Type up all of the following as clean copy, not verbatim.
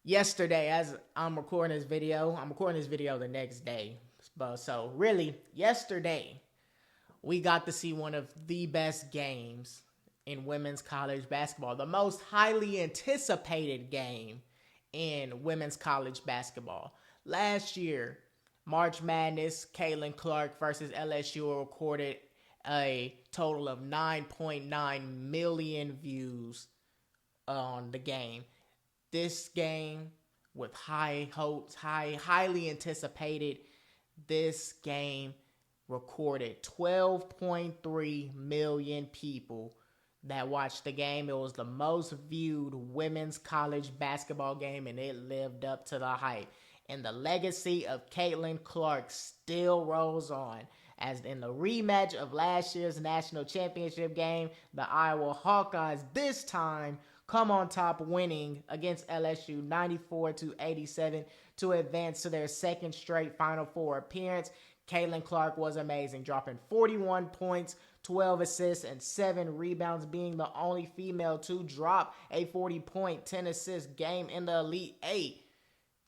yesterday, as I'm recording this video the next day. But so really, yesterday, we got to see one of the best games in women's college basketball, the most highly anticipated game in women's college basketball. Last year, March Madness, Caitlyn Clark versus LSU recorded a total of 9.9 million views on the game. This game with high hopes, highly anticipated. This game recorded 12.3 million people that watched the game. It was the most viewed women's college basketball game, and it lived up to the hype. And the legacy of Caitlyn Clark still rolls on, as in the rematch of last year's national championship game, the Iowa Hawkeyes this time come on top, winning against LSU 94-87 to advance to their second straight Final Four appearance. Caitlyn Clark was amazing, dropping 41 points, 12 assists, and 7 rebounds, being the only female to drop a 40-point, 10-assist game in the Elite Eight.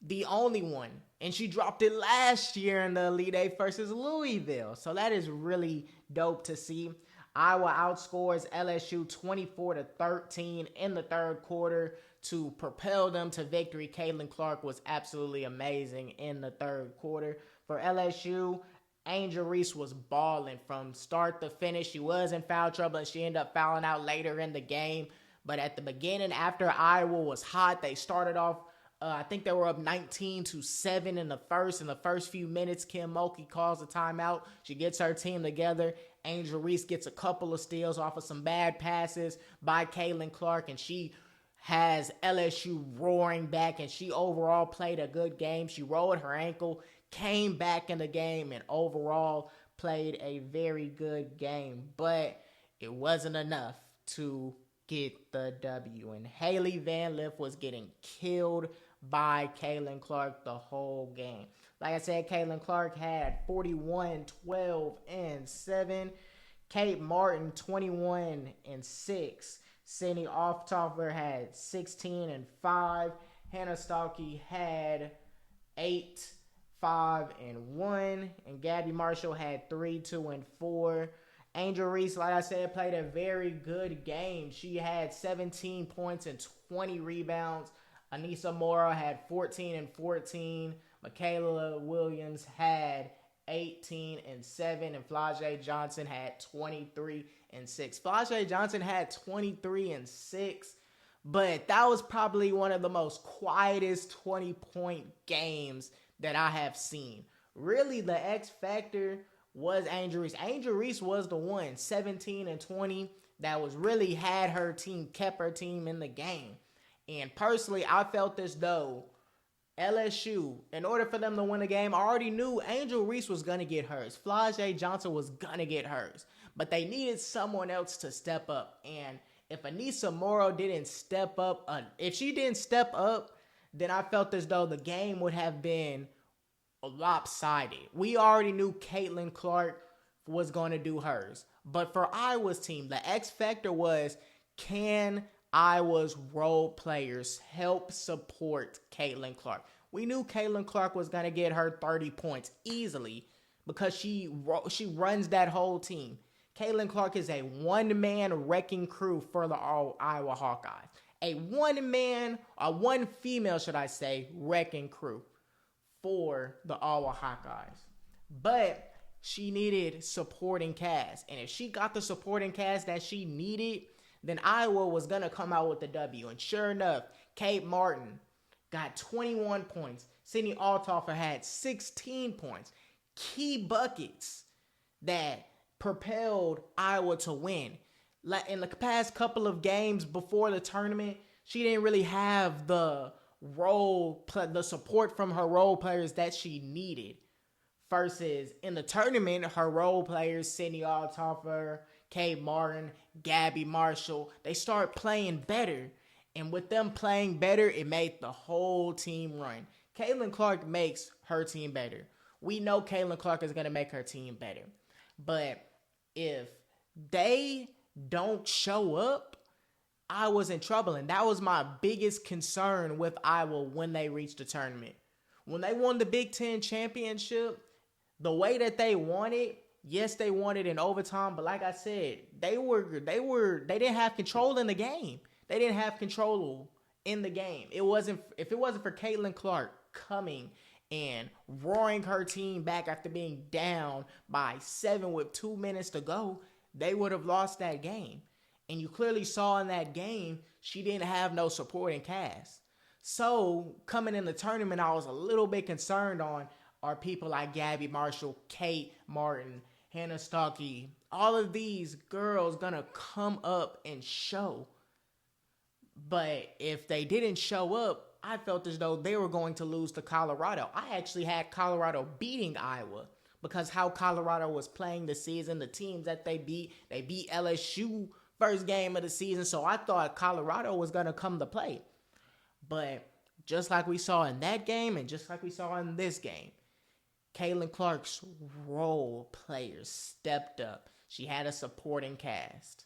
The only one. And she dropped it last year in the Elite Eight versus Louisville. So that is really dope to see. Iowa outscores LSU 24-13 in the third quarter to propel them to victory. Caitlyn Clark was absolutely amazing in the third quarter. For LSU, Angel Reese was balling from start to finish. She was in foul trouble, and she ended up fouling out later in the game. But at the beginning, after Iowa was hot, they started off, I think they were up 19-7 in the first. In the first few minutes, Kim Mulkey calls a timeout. She gets her team together. Angel Reese gets a couple of steals off of some bad passes by Caitlyn Clark, and she has LSU roaring back, and she overall played a good game. She rolled her ankle, came back in the game, and overall played a very good game. But it wasn't enough to get the W. And Haley Van Lith was getting killed by Caitlyn Clark the whole game. Like I said, Caitlyn Clark had 41, 12, and 7. Kate Martin, 21 and 6. Sydney Offtoffer had 16 and 5. Hannah Stalkey had 8, 5, and 1. And Gabby Marshall had 3, 2, and 4. Angel Reese, like I said, played a very good game. She had 17 points and 20 rebounds. Anissa Mora had 14 and 14. Michaela Williams had 18 and 7. And Flau'jae Johnson had 23 and 6. Flau'jae Johnson had 23 and 6. But that was probably one of the most quietest 20-point games that I have seen. Really, the X factor was Angel Reese. Angel Reese was the one, 17 and 20, that was really had her team, kept her team in the game. And personally, I felt as though LSU, in order for them to win the game, I already knew Angel Reese was going to get hers. Flau'jae Johnson was going to get hers. But they needed someone else to step up. And if Anissa Morrow didn't step up, if she didn't step up, then I felt as though the game would have been lopsided. We already knew Caitlyn Clark was going to do hers. But for Iowa's team, the X factor was, can Iowa's role players help support Caitlyn Clark? We knew Caitlyn Clark was going to get her 30 points easily because she runs that whole team. Caitlyn Clark is a one-man wrecking crew for the Iowa Hawkeyes. A one female, should I say, wrecking crew for the Iowa Hawkeyes. But she needed supporting cast. And if she got the supporting cast that she needed, then Iowa was going to come out with the W. And sure enough, Kate Martin got 21 points. Sydney Offtoffer had 16 points. Key buckets that propelled Iowa to win. Like in the past couple of games before the tournament, she didn't really have the support from her role players that she needed. Versus in the tournament, her role players, Sydney Offtoffer, Kate Martin, Gabby Marshall, they start playing better. And with them playing better, it made the whole team run. Caitlyn Clark makes her team better. We know Caitlyn Clark is going to make her team better. But if they don't show up, Iowa's in trouble. And that was my biggest concern with Iowa when they reached the tournament. When they won the Big Ten championship, the way that they won it, yes, they won it in overtime, but like I said, they didn't have control in the game. They didn't have control in the game. If it wasn't for Caitlyn Clark coming and roaring her team back after being down by 7 with 2 minutes to go, they would have lost that game. And you clearly saw in that game, she didn't have no supporting cast. So coming in the tournament, I was a little bit concerned on, are people like Gabby Marshall, Kate Martin, Hannah Stuckey, all of these girls gonna come up and show? But if they didn't show up, I felt as though they were going to lose to Colorado. I actually had Colorado beating Iowa because how Colorado was playing the season, the teams that they beat LSU first game of the season. So I thought Colorado was gonna come to play. But just like we saw in that game and just like we saw in this game, Caitlyn Clark's role players stepped up. She had a supporting cast.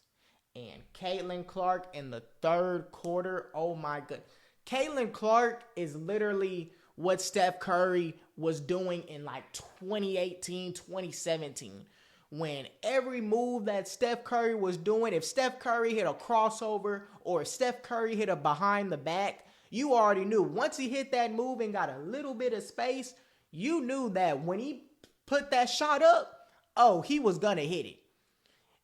And Caitlyn Clark in the third quarter, oh my god. Caitlyn Clark is literally what Steph Curry was doing in like 2018, 2017. When every move that Steph Curry was doing, if Steph Curry hit a crossover or if Steph Curry hit a behind the back, you already knew. Once he hit that move and got a little bit of space, you knew that when he put that shot up, oh, he was going to hit it.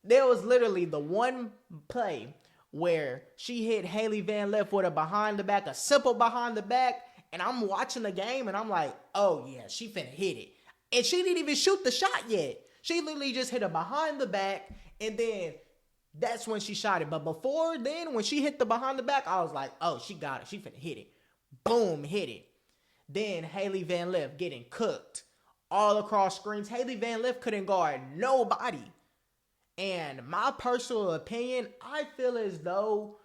There was literally the one play where she hit Hailey Van Lith with a behind the back, a simple behind the back, and I'm watching the game and I'm like, oh yeah, she finna hit it. And she didn't even shoot the shot yet. She literally just hit a behind the back and then that's when she shot it. But before then, when she hit the behind the back, I was like, oh, she got it. She finna hit it. Boom, hit it. Then Hailey Van Lith getting cooked all across screens. Hailey Van Lith couldn't guard nobody. And my personal opinion, I feel as though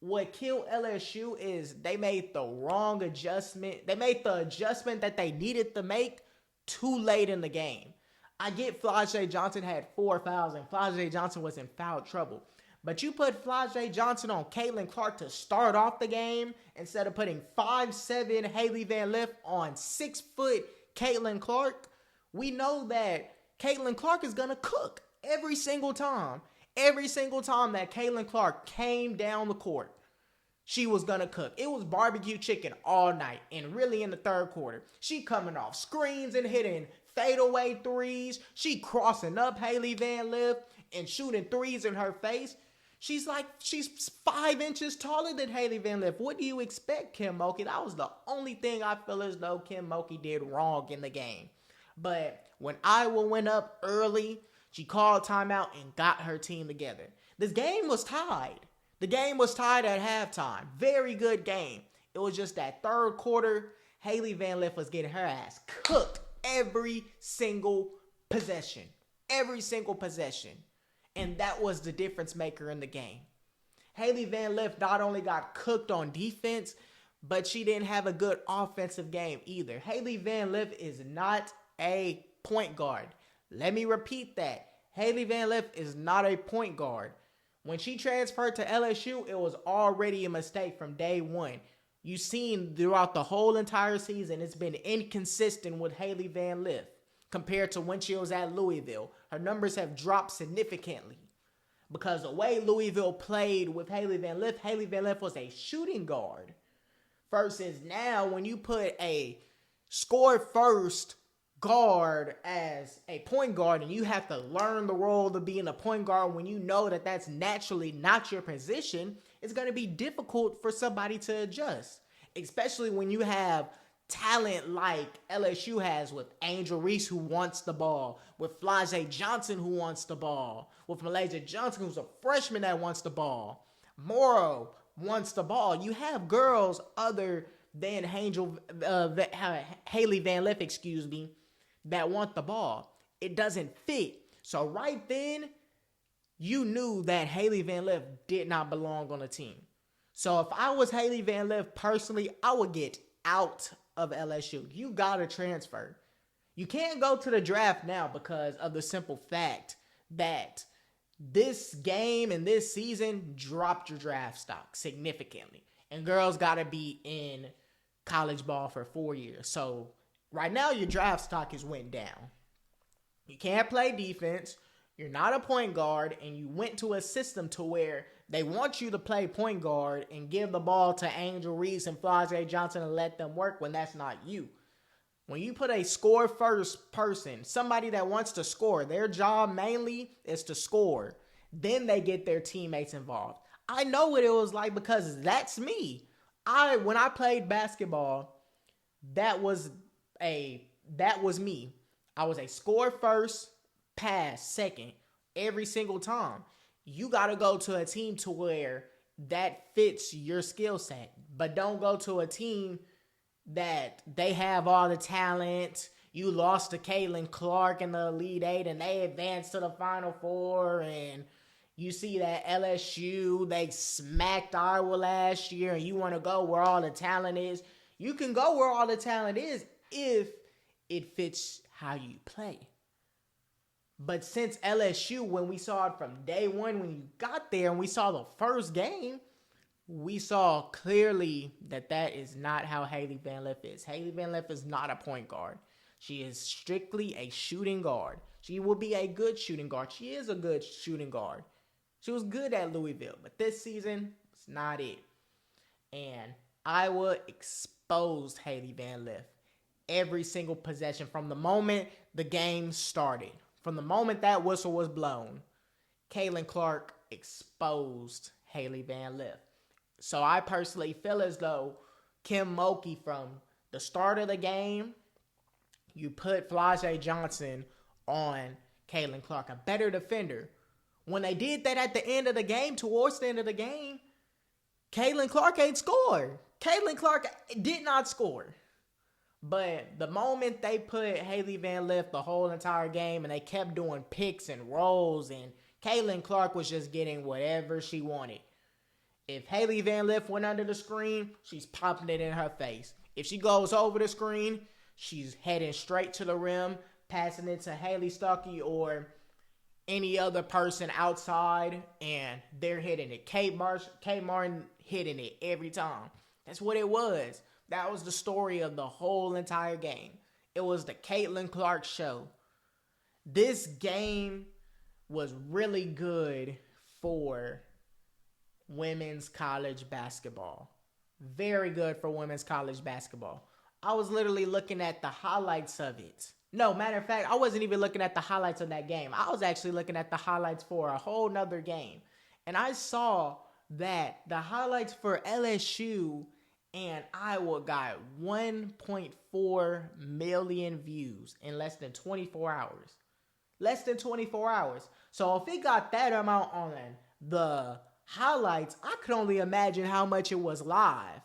what killed LSU is they made the wrong adjustment. They made the adjustment that they needed to make too late in the game. I get Flau'jae Johnson had 4 fouls and Flau'jae Johnson was in foul trouble. But you put Flau'jae Johnson on Caitlyn Clark to start off the game instead of putting 5'7" Hailey Van Lith on 6 foot Caitlyn Clark. We know that Caitlyn Clark is going to cook every single time. Every single time that Caitlyn Clark came down the court, she was going to cook. It was barbecue chicken all night and really in the third quarter. She coming off screens and hitting fadeaway threes. She crossing up Hailey Van Lith and shooting threes in her face. She's 5 inches taller than Hailey Van Lith. What do you expect, Kim Mulkey? That was the only thing I feel as though Kim Mulkey did wrong in the game. But when Iowa went up early, she called timeout and got her team together. This game was tied. The game was tied at halftime. Very good game. It was just that third quarter, Hailey Van Lith was getting her ass cooked every single possession. Every single possession. And that was the difference maker in the game. Hailey Van Lith not only got cooked on defense, but she didn't have a good offensive game either. Hailey Van Lith is not a point guard. Let me repeat that. Hailey Van Lith is not a point guard. When she transferred to LSU, it was already a mistake from day one. You've seen throughout the whole entire season, it's been inconsistent with Hailey Van Lith compared to when she was at Louisville. Her numbers have dropped significantly because the way Louisville played with Hailey Van Lith was a shooting guard. Versus now, when you put a score first guard as a point guard and you have to learn the role of being a point guard when you know that that's naturally not your position, it's going to be difficult for somebody to adjust. Especially when you have talent like LSU has with Angel Reese, who wants the ball, with Flau'jae Johnson, who wants the ball, with Malaysia Johnson, who's a freshman that wants the ball. Morrow wants the ball. You have girls other than Hailey Van Lith, that want the ball. It doesn't fit. So right then, you knew that Hailey Van Lith did not belong on the team. So if I was Hailey Van Lith personally, I would get out of LSU. You got to transfer. You can't go to the draft now because of the simple fact that This game and this season dropped your draft stock significantly. And girls got to be in college ball for 4 years. So right now your draft stock is went down. You can't play defense. You're not a point guard, and you went to a system to where they want you to play point guard and give the ball to Angel Reese and Flau'jae Johnson and let them work when that's not you. When you put a score first person, somebody that wants to score, their job mainly is to score. Then they get their teammates involved. I know what it was like because that's me. When I played basketball, that was me. I was a score first, pass second every single time. You got to go to a team to where that fits your skill set, but don't go to a team that they have all the talent. You lost to Caitlyn Clark in the Elite Eight and they advanced to the Final Four, and you see that LSU, they smacked Iowa last year, and you want to go where all the talent is. You can go where all the talent is if it fits how you play. But since LSU, when we saw it from day one, when you got there and we saw the first game, we saw clearly that is not how Hailey Van Lith is. Hailey Van Lith is not a point guard. She is strictly a shooting guard. She will be a good shooting guard. She is a good shooting guard. She was good at Louisville, but this season, it's not it. And Iowa exposed Hailey Van Lith every single possession from the moment the game started. From the moment that whistle was blown, Caitlyn Clark exposed Hailey Van Lith. So I personally feel as though Kim Mulkey, from the start of the game, you put Flau'jae Johnson on Caitlyn Clark, a better defender. When they did that at the end of the game, towards the end of the game, Caitlyn Clark ain't scored. Caitlyn Clark did not score. But the moment they put Hailey Van Lith the whole entire game and they kept doing picks and rolls, and Caitlyn Clark was just getting whatever she wanted. If Hailey Van Lith went under the screen, she's popping it in her face. If she goes over the screen, she's heading straight to the rim, passing it to Haley Stuckey or any other person outside, and they're hitting it. Kate Martin hitting it every time. That's what it was. That was the story of the whole entire game. It was the Caitlyn Clark show. This game was really good for women's college basketball. Very good for women's college basketball. I was literally looking at the highlights of it. No, matter of fact, I wasn't even looking at the highlights of that game. I was actually looking at the highlights for a whole nother game. And I saw that the highlights for LSU and Iowa got 1.4 million views in less than 24 hours. Less than 24 hours. So if it got that amount on the highlights, I could only imagine how much it was live.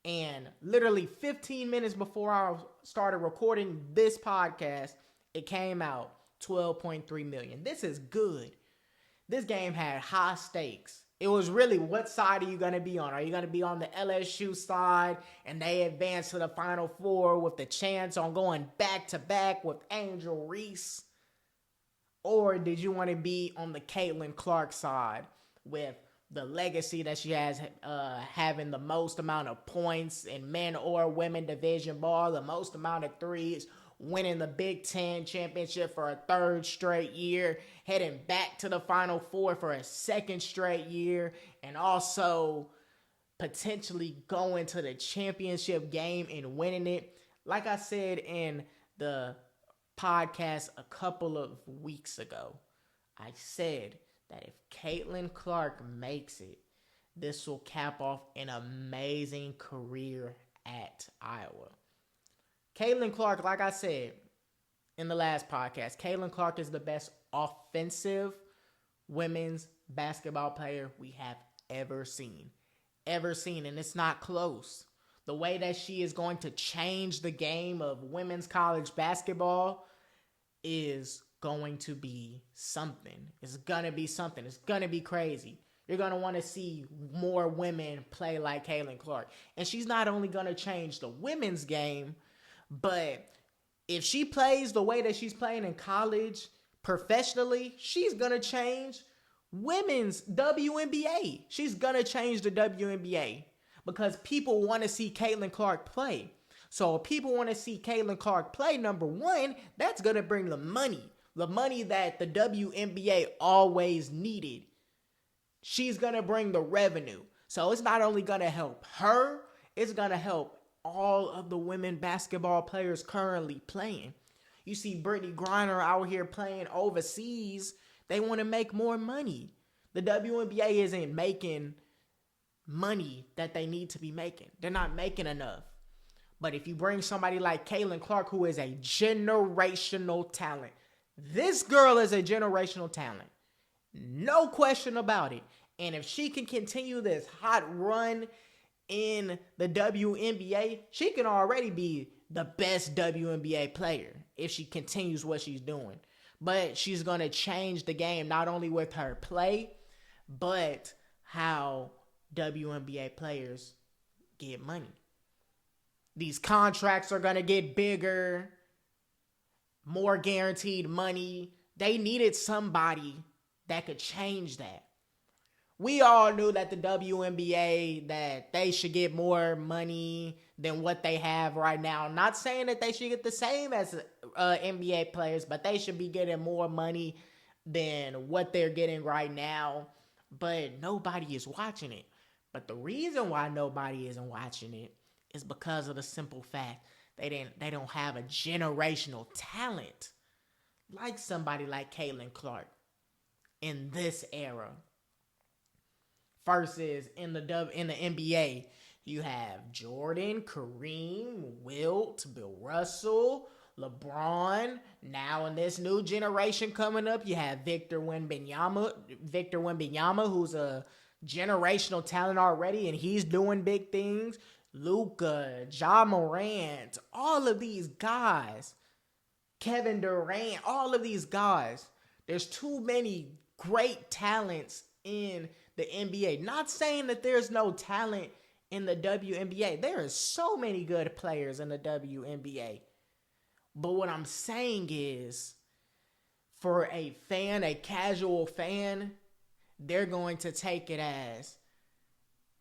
And literally 15 minutes before I started recording this podcast, it came out 12.3 million. This is good. This game had high stakes. It was really, what side are you going to be on? Are you going to be on the LSU side and they advance to the Final Four with the chance on going back-to-back with Angel Reese? Or did you want to be on the Caitlyn Clark side with the legacy that she has, having the most amount of points in men or women division ball, the most amount of threes, winning the Big Ten championship for a third straight year, heading back to the Final Four for a second straight year, and also potentially going to the championship game and winning it. Like I said in the podcast a couple of weeks ago, I said that if Caitlyn Clark makes it, this will cap off an amazing career at Iowa. Caitlyn Clark, like I said in the last podcast, Caitlyn Clark is the best offensive women's basketball player we have ever seen. And it's not close. The way that she is going to change the game of women's college basketball is going to be something. It's going to be something. It's going to be crazy. You're going to want to see more women play like Caitlyn Clark. And she's not only going to change the women's game, but if she plays the way that she's playing in college professionally, she's going to change women's WNBA. She's going to change the WNBA because people want to see Caitlyn Clark play. So if people want to see Caitlyn Clark play, number one, that's going to bring the money that the WNBA always needed. She's going to bring the revenue. So it's not only going to help her, it's going to help all of the women basketball players currently playing. You see Brittany Griner out here playing overseas. They want to make more money. The WNBA isn't making money that they need to be making. They're not making enough. But if you bring somebody like Caitlyn Clark, who is a generational talent, this girl is a generational talent. No question about it. And if she can continue this hot run in the WNBA, she can already be the best WNBA player if she continues what she's doing. But she's going to change the game, not only with her play, but how WNBA players get money. These contracts are going to get bigger, more guaranteed money. They needed somebody that could change that. We all knew that the WNBA, that they should get more money than what they have right now. Not saying that they should get the same as NBA players, but they should be getting more money than what they're getting right now. But nobody is watching it. But the reason why nobody isn't watching it is because of the simple fact they don't have a generational talent like somebody like Caitlyn Clark in this era. Versus in the NBA, you have Jordan, Kareem, Wilt, Bill Russell, LeBron. Now in this new generation coming up, you have Victor Wembanyama, who's a generational talent already, and he's doing big things. Luka, Ja Morant, all of these guys, Kevin Durant, all of these guys. There's too many great talents in the NBA. Not saying that there's no talent in the WNBA. There are so many good players in the WNBA. But what I'm saying is, for a fan, a casual fan, they're going to take it as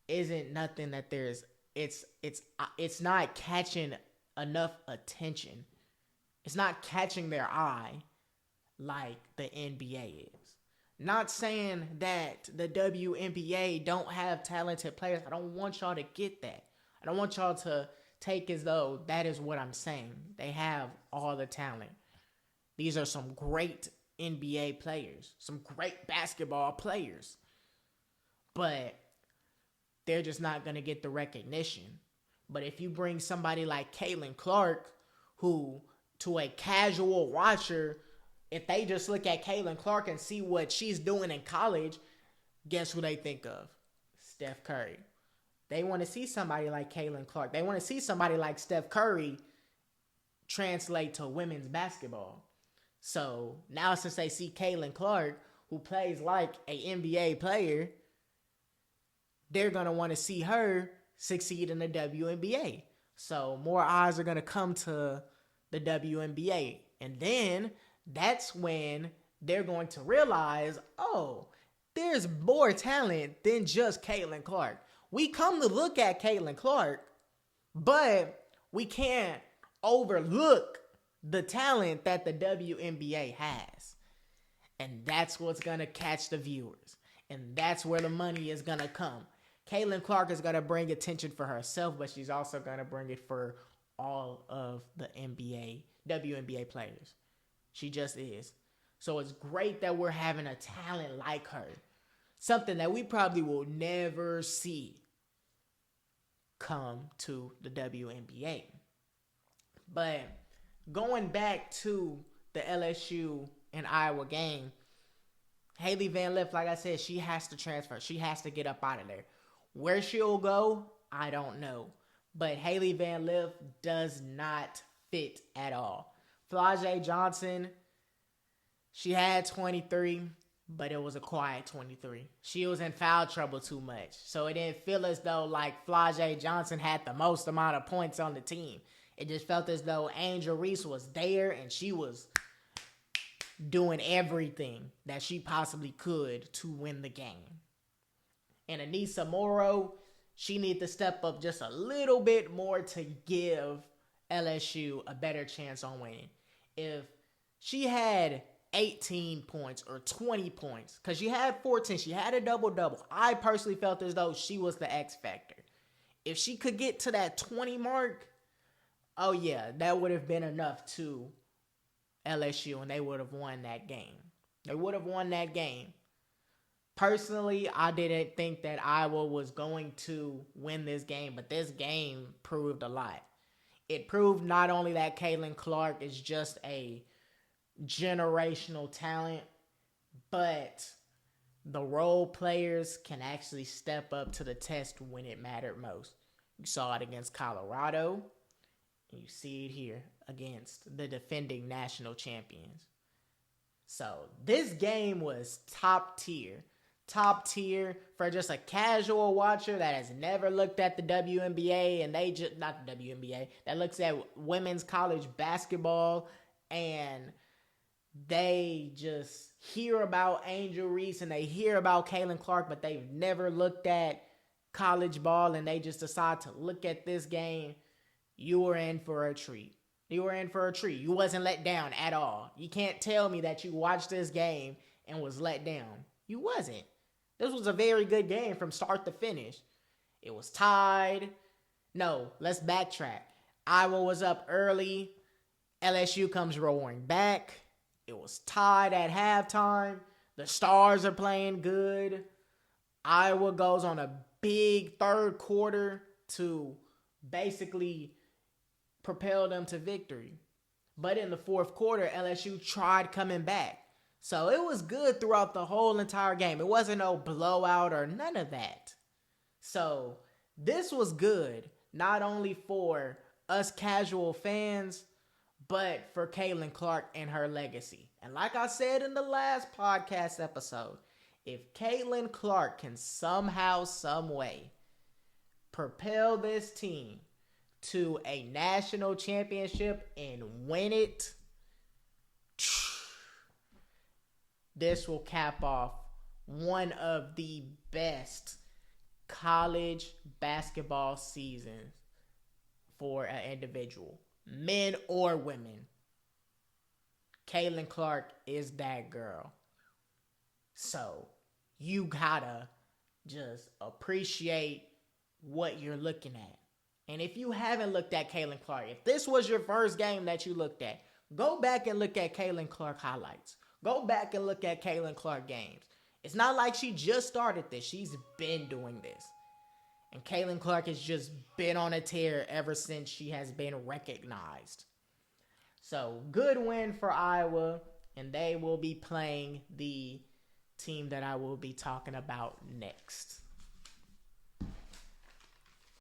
isn't nothing that there's it's not catching enough attention. It's not catching their eye like the NBA is. Not saying that the WNBA don't have talented players. I don't want y'all to get that. I don't want y'all to take as though that is what I'm saying. They have all the talent. These are some great NBA players, some great basketball players. But they're just not going to get the recognition. But if you bring somebody like Caitlyn Clark, who to a casual watcher, if they just look at Caitlyn Clark and see what she's doing in college, guess who they think of? Steph Curry. They want to see somebody like Caitlyn Clark. They want to see somebody like Steph Curry translate to women's basketball. So now since they see Caitlyn Clark, who plays like an NBA player, they're going to want to see her succeed in the WNBA. So more eyes are going to come to the WNBA. And then that's when they're going to realize, oh, there's more talent than just Caitlyn Clark. We come to look at Caitlyn Clark, but we can't overlook the talent that the WNBA has. And that's what's going to catch the viewers. And that's where the money is going to come. Caitlyn Clark is going to bring attention for herself, but she's also going to bring it for all of the WNBA players. She just is. So it's great that we're having a talent like her. Something that we probably will never see come to the WNBA. But going back to the LSU and Iowa game, Hailey Van Lith, like I said, she has to transfer. She has to get up out of there. Where she'll go, I don't know. But Hailey Van Lith does not fit at all. Flau'jae Johnson, she had 23, but it was a quiet 23. She was in foul trouble too much. So it didn't feel as though like Flau'jae Johnson had the most amount of points on the team. It just felt as though Angel Reese was there and she was doing everything that she possibly could to win the game. And Anissa Morrow, she needs to step up just a little bit more to give LSU a better chance on winning. If she had 18 points or 20 points, because she had 14, she had a double-double. I personally felt as though she was the X factor. If she could get to that 20 mark, oh yeah, that would have been enough to LSU, and they would have won that game. They would have won that game. Personally, I didn't think that Iowa was going to win this game, but this game proved a lot. It proved not only that Caitlyn Clark is just a generational talent, but the role players can actually step up to the test when it mattered most. You saw it against Colorado, and you see it here against the defending national champions. So this game was top tier. Top tier for just a casual watcher that has never looked at the WNBA, and they just, not the WNBA, that looks at women's college basketball, and they just hear about Angel Reese and they hear about Caitlyn Clark, but they've never looked at college ball, and they just decide to look at this game. You were in for a treat. You were in for a treat. You wasn't let down at all. You can't tell me that you watched this game and was let down. You wasn't. This was a very good game from start to finish. It was tied. No, let's backtrack. Iowa was up early. LSU comes roaring back. It was tied at halftime. The Stars are playing good. Iowa goes on a big third quarter to basically propel them to victory. But in the fourth quarter, LSU tried coming back. So it was good throughout the whole entire game. It wasn't no blowout or none of that. So this was good, not only for us casual fans, but for Caitlyn Clark and her legacy. And like I said in the last podcast episode, if Caitlyn Clark can somehow, some way propel this team to a national championship and win it, this will cap off one of the best college basketball seasons for an individual, men or women. Caitlyn Clark is that girl. So you gotta just appreciate what you're looking at. And if you haven't looked at Caitlyn Clark, if this was your first game that you looked at, go back and look at Caitlyn Clark highlights. Go back and look at Caitlyn Clark games. It's not like she just started this. She's been doing this. And Caitlyn Clark has just been on a tear ever since she has been recognized. So, good win for Iowa. And they will be playing the team that I will be talking about next.